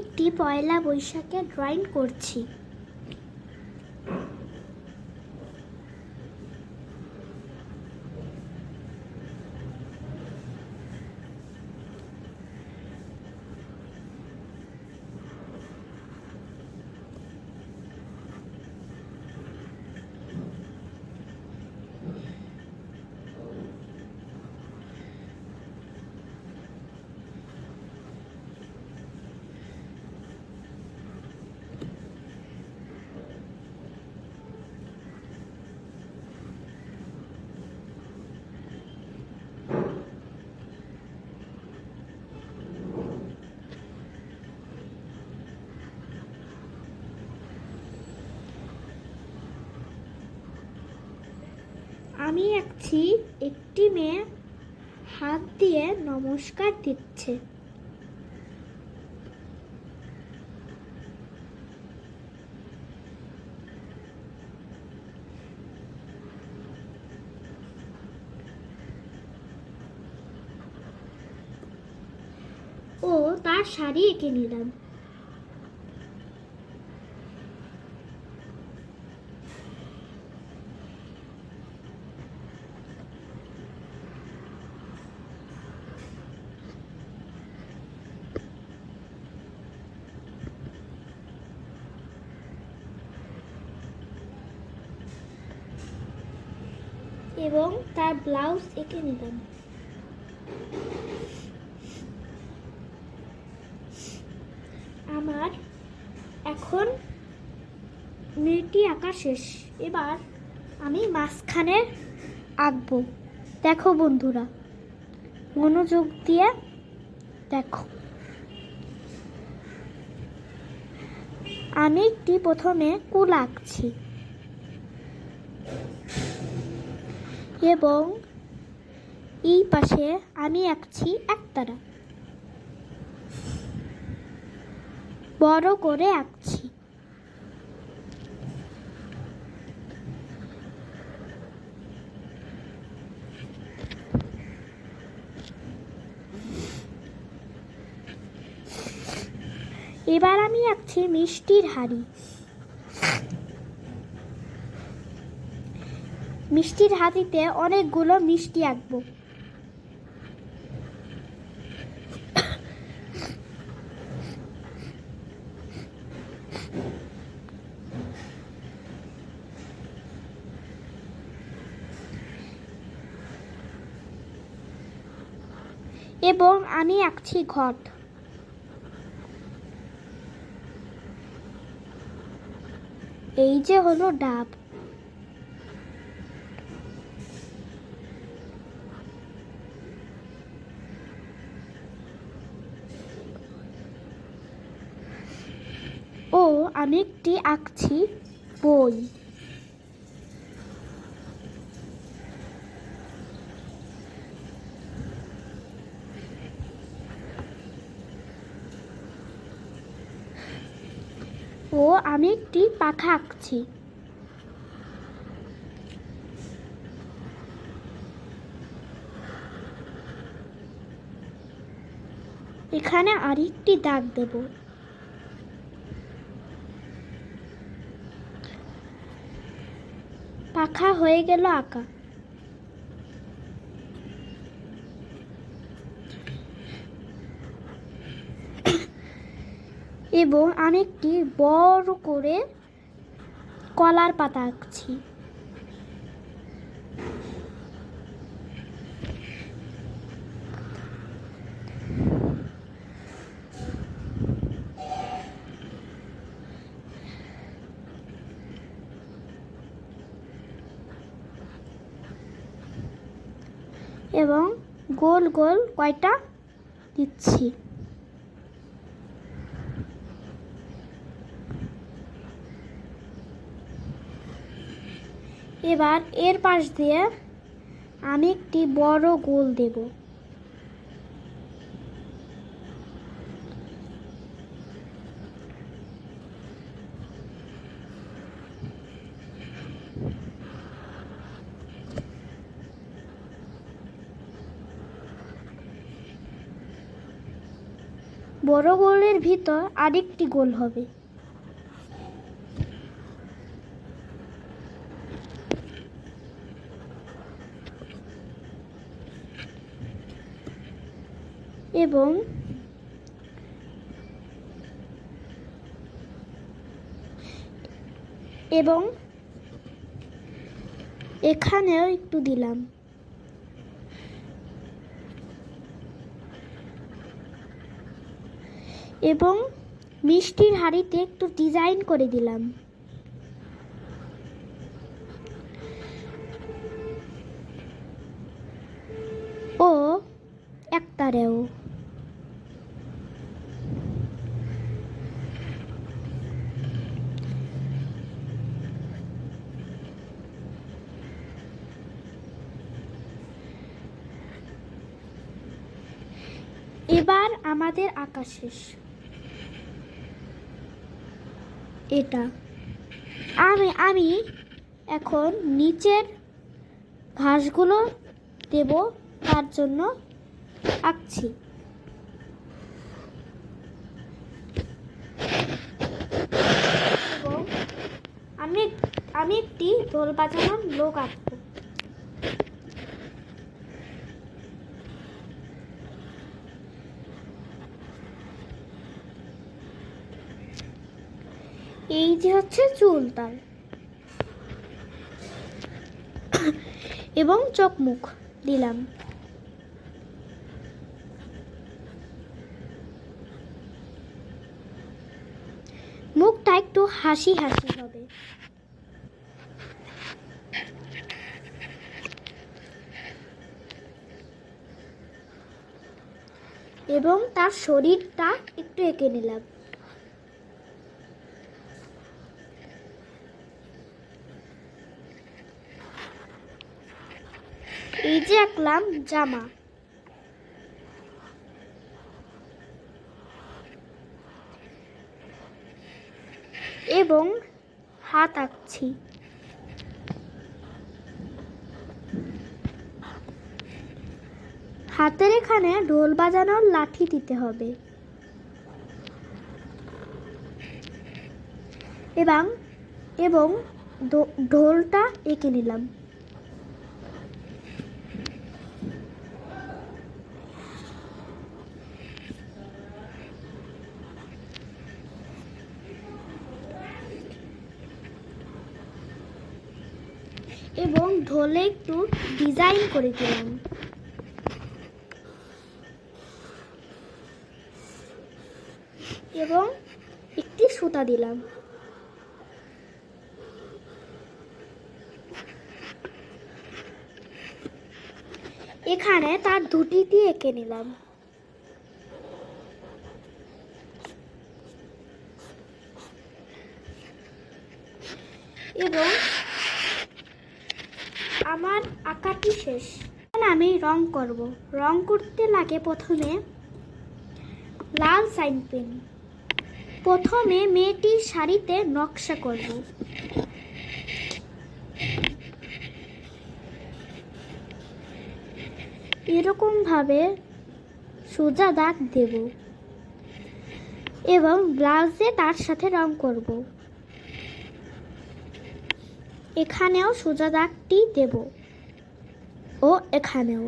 একটি পয়লা বৈশাখে ড্রয়িং করছি। আমি আঁকছি একটি মেয়ে হাত দিয়ে নমস্কার দিচ্ছে। ও তার শাড়ি এঁকে নিলাম। এবং তার ব্লাউজ এঁকে নিলাম। আমার এখন মেয়েটি আঁকা শেষ। এবার আমি মাঝখানে আঁকবো। দেখো বন্ধুরা, মনোযোগ দিয়ে দেখো। আমি একটি প্রথমে কুল আঁকছি এবং এই পাশে আমি আঁকছি একতারা, বড় করে আঁকছি। এবার আমি আঁকছি মিষ্টির হাঁড়ি। মিষ্টির হাঁড়িতে অনেকগুলো মিষ্টি আঁকবো। এবং আমি আঁকছি ঘট। এই যে হলো ডাব। ও আমি একটি আঁকছি বই। ও আমি একটি পাখা আঁকছি। এখানে আরেকটি দাগ দেব। পাখা হয়ে গেল আঁকা। এবং আমি একটি বড় করে কলার পাতা আঁকছি। এবং গোল গোল কয়টা দিচ্ছি। এবার এর পাশ দিয়ে আমি একটি বড় গোল দেব। বড় গোলের ভিতর আরেকটি গোল হবে। এবং এবং এখানেও একটু দিলাম। এবং মিষ্টির হাঁড়িতে একটু ডিজাইন করে দিলাম। ও একতারেও। এবার আমাদের আঁকা শেষ। এটা আমি এখন নিচের ঘাসগুলো দেব, তার জন্য আঁকছি। এবং আমি একটি ঢোল বাজানোর লোক আঁকবো। এই যে হচ্ছে চুল তার, এবং চোখ মুখ দিলাম। মুখটা একটু হাসি হাসি হবে। এবং তার শরীরটা একটু এঁকে নিলাম। এই যে আঁকলাম জামা। এবং হাত আঁকছি। হাতের এখানে ঢোল বাজানোর লাঠি দিতে হবে। এবং ঢোলটা এঁকে নিলাম। এবং ঢোলে একটু ডিজাইন করে দিলাম। এবং একটি সুতা দিলাম। এখানে তার দুটি দিয়ে এঁকে নিলাম। এবং আমার আঁকাটি শেষ। আমি রং করব। রং করতে লাগে প্রথমে লাল সাইন পেন। প্রথমে মেয়েটির শাড়িতে নকশা করব। এরকম ভাবে সোজা দাগ দেব এবং ব্লাউজে তার সাথে রং করব। এখানেও সোজা দাগটি দেব ও এখানেও।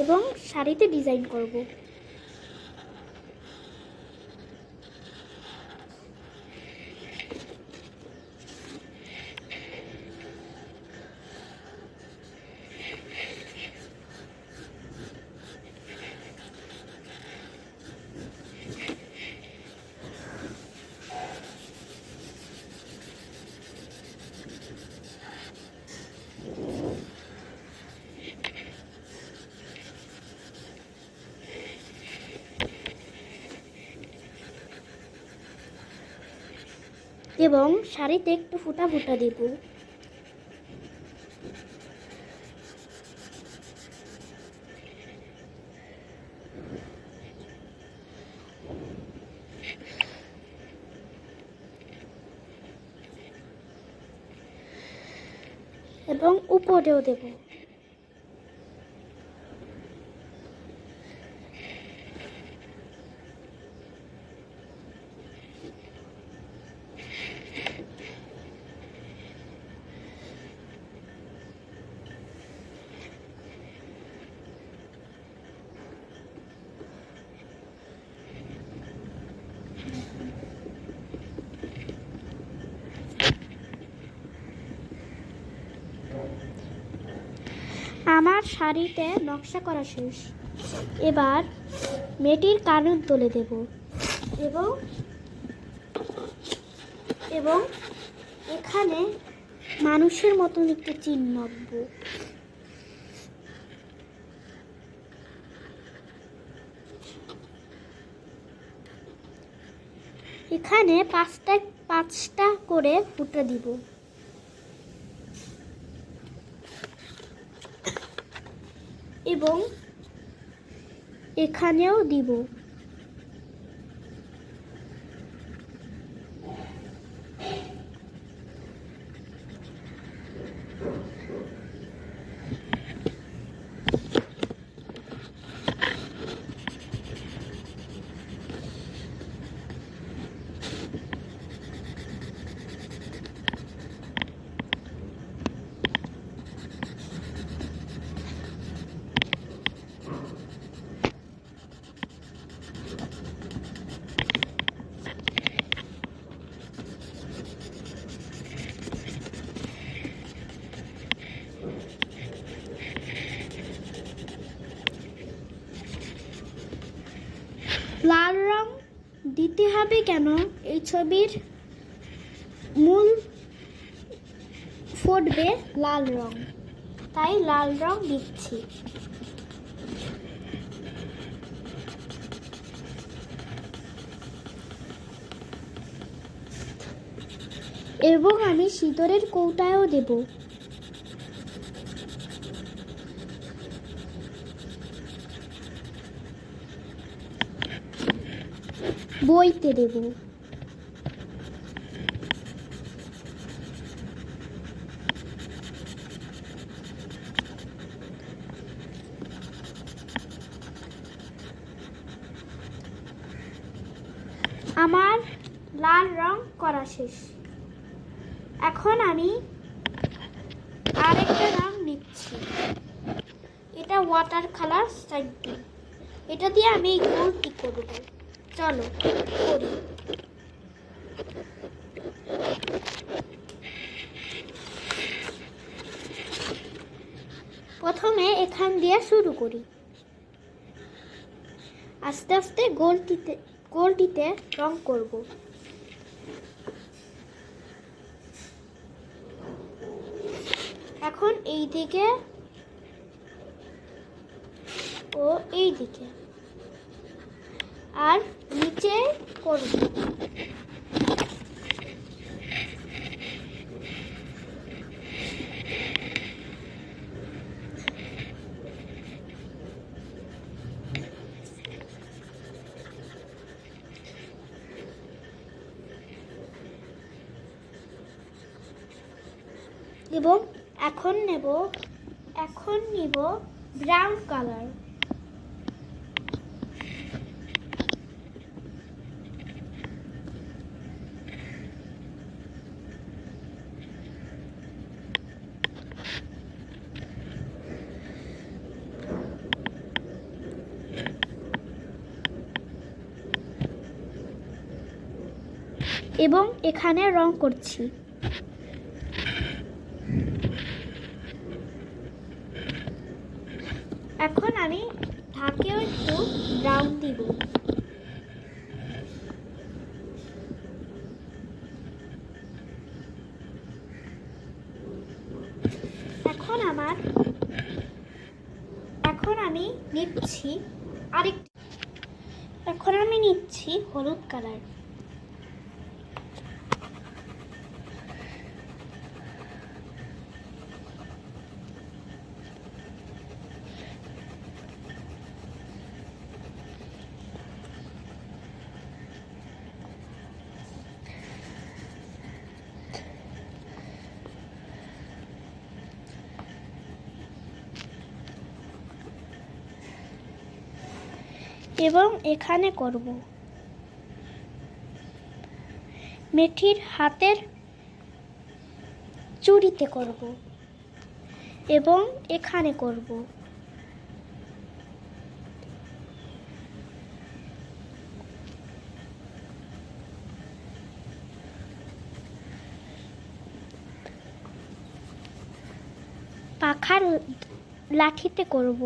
এবং শাড়িতে ডিজাইন করব। এবং শাড়িতে একটু ফুটা ফুটা দেব। এবং উপরেও দেব। আমার শাড়িতে নকশা করা শেষ। এবার মেয়েটির কানের তুলে দেব এবং এবং এখানে মানুষের মতন একটু চিহ্ন আঁকবো। এখানে পাঁচটা করে ফুটা দিব এবং এখানেও দিব। লাল রং দিতে হবে কেন? এই ছবির মূল ফুটবে লাল রং, তাই লাল রং দিচ্ছি। এবং আমি সিঁদুরের কৌটায়ও দেব। বইতে দেব। আমার লাল রং করা শেষ। এখন আমি আরেকটা রং নিচ্ছি। এটা ওয়াটার কালার সাইড। এটা দিয়ে আমি গোলটি করব। চলো করি। প্রথমে এখান দিয়ে শুরু করি। আস্তে আস্তে গোলটিতে রং করব। এখন এই দিকে ও এই দিকে আর নিচে করব। এবং এখন নিব ব্রাউন কালার। এবং এখানে রং করছি। এখন আমি ঢাকেও একটু ব্রাউন দিব। এখন আমি নিচ্ছি হলুদ কালার। এবং এখানে করব। মেঠির হাতের চুড়িতে করব এবং এখানে করব। পাখার লাঠিতে করব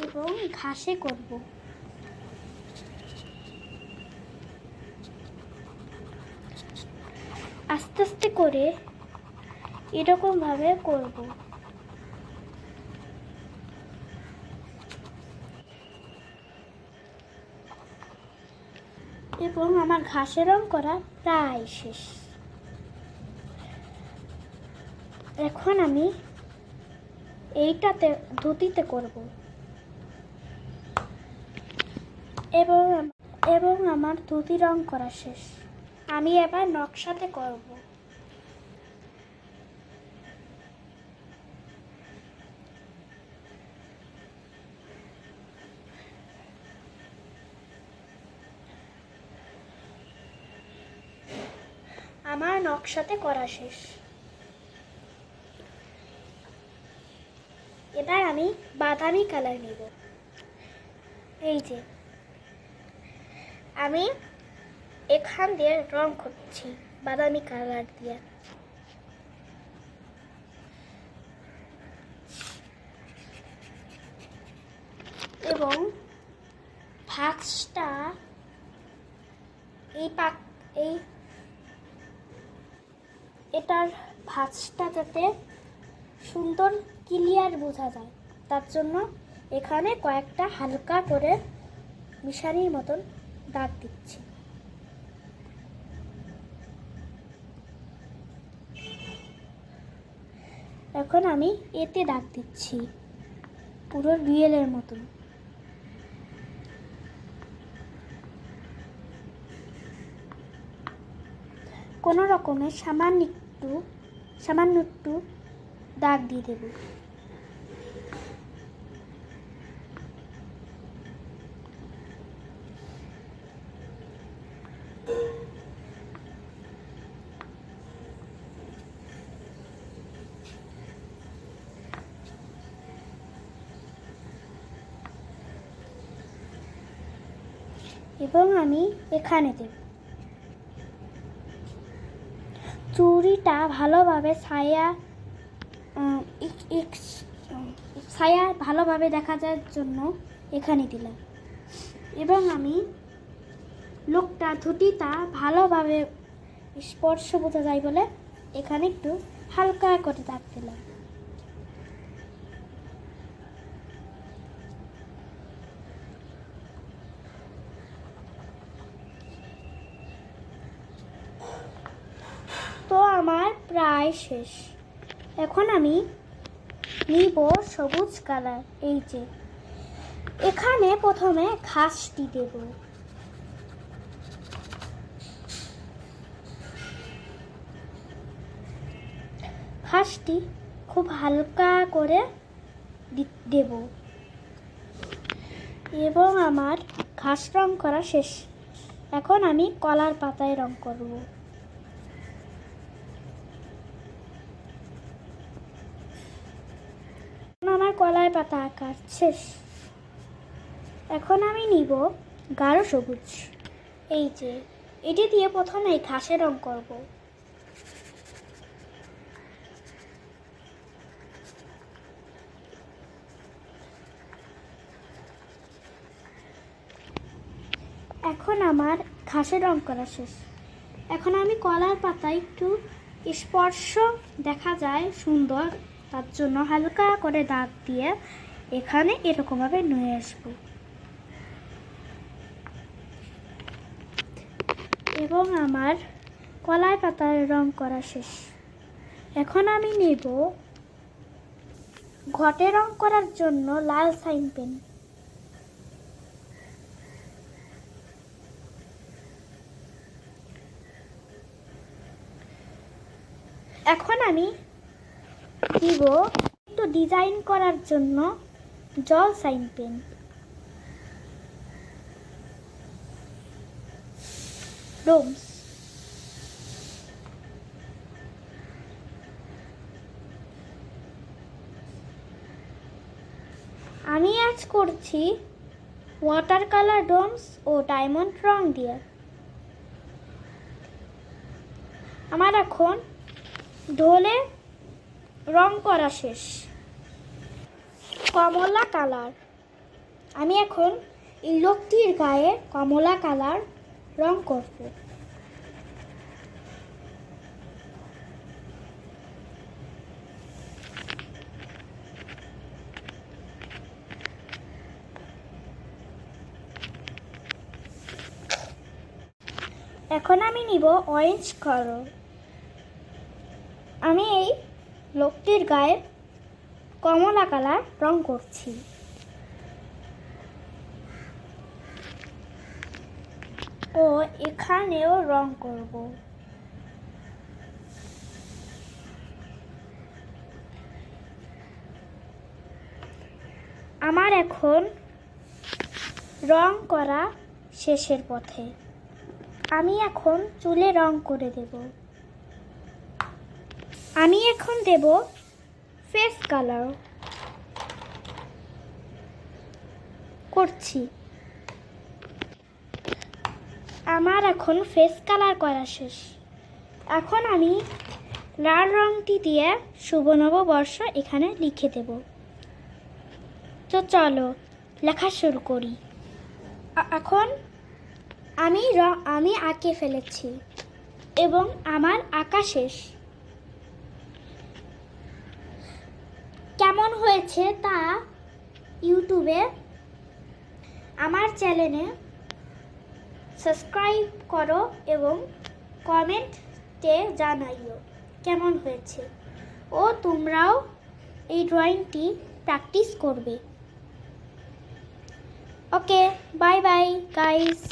এবং ঘাসে করব। আস্তে আস্তে করে এরকম ভাবে করব। এবং আমার ঘাসের রং করা প্রায় শেষ। এখন আমি এইটাতে ধুতিতে করব এবং আমার ধুতি রং করা শেষ। আমি এবার নকশাতে করব। আমার নকশাতে করা শেষ। এবার আমি বাদামি কালার নিব। এই যে আমি এখান দিয়ে রং করছি বাদামি কালার দিয়ে। এবং ভাঁজটা এটার ভাঁজটা যাতে সুন্দর ক্লিয়ার বোঝা যায় তার জন্য এখানে কয়েকটা হালকা করে মিশারির মতন দাগ দিচ্ছি। এখন আমি এতে দাগ দিচ্ছি পুরো রিয়েলের মতন। কোনো রকমের সামান্য একটু দাগ দিয়ে দেব। এবং আমি এখানে দেব। চুড়িটা ভালোভাবে ছায়া ভালোভাবে দেখা যাওয়ার জন্য এখানে দিলাম। এবং আমি লোকটা ধুতিটা ভালোভাবে স্পর্শ বোঝা যায় বলে এখানে একটু হালকা করে দাগ দিলাম। তো আমার প্রায় শেষ। এখন আমি নিব সবুজ কালার। এই যে এখানে প্রথমে ঘাসটি দেব। ঘাসটি খুব হালকা করে দেব এবং আমার ঘাস রং করা শেষ। এখন আমি কলার পাতায় রং করব। আমার কলার পাতা আঁকা শেষ। এখন আমি নিব গাঢ় সবুজ। এই যে এটি দিয়ে প্রথমে ঘাসে রং করব। এখন আমার ঘাসে রং করা শেষ। এখন আমি কলার পাতায় একটু স্পর্শ দেখা যায় সুন্দর তার জন্য হালকা করে দাগ দিয়ে এখানে এরকমভাবে নিয়ে আসবো। এবং আমার কলাই পাতার রং করা শেষ। এখন আমি নেব ঘটে রং করার জন্য লাল সাইন পেন। এখন আমি দিব একটু ডিজাইন করার জন্য জল সাইন পেন। ডোমস, আমি আজ করছি ওয়াটার কালার ডোমস ও ডায়মন্ড রং দিয়ে। আমার এখন ঢোলে রং করা শেষ। কমলা কালার, আমি এখন এই লোকটির গায়ে কমলা কালার রং করব। এখন আমি নিব অরেঞ্জ কালার। আমি এই লোকটির গায়ে কমলা কালার রং করছি। ও এখানেও রং করব। আমার এখন রং করা শেষের পথে। আমি এখন চুলে রং করে দেব। আমি এখন দেব ফেস কালার করছি। আমার এখন ফেস কালার করা শেষ। এখন আমি লাল রংটি দিয়ে শুভ নববর্ষ এখানে লিখে দেব। তো চলো লেখা শুরু করি। এখন আমি আঁকে ফেলেছি এবং আমার আঁকা শেষ। কেমন হয়েছে তা ইউটিউবে আমার চ্যানেলে সাবস্ক্রাইব করো এবং কমেন্টে জানাইও কেমন হয়েছে। ও তোমরাও এই ড্রয়িংটি প্র্যাকটিস করবে। ওকে, বাই বাই গাইস।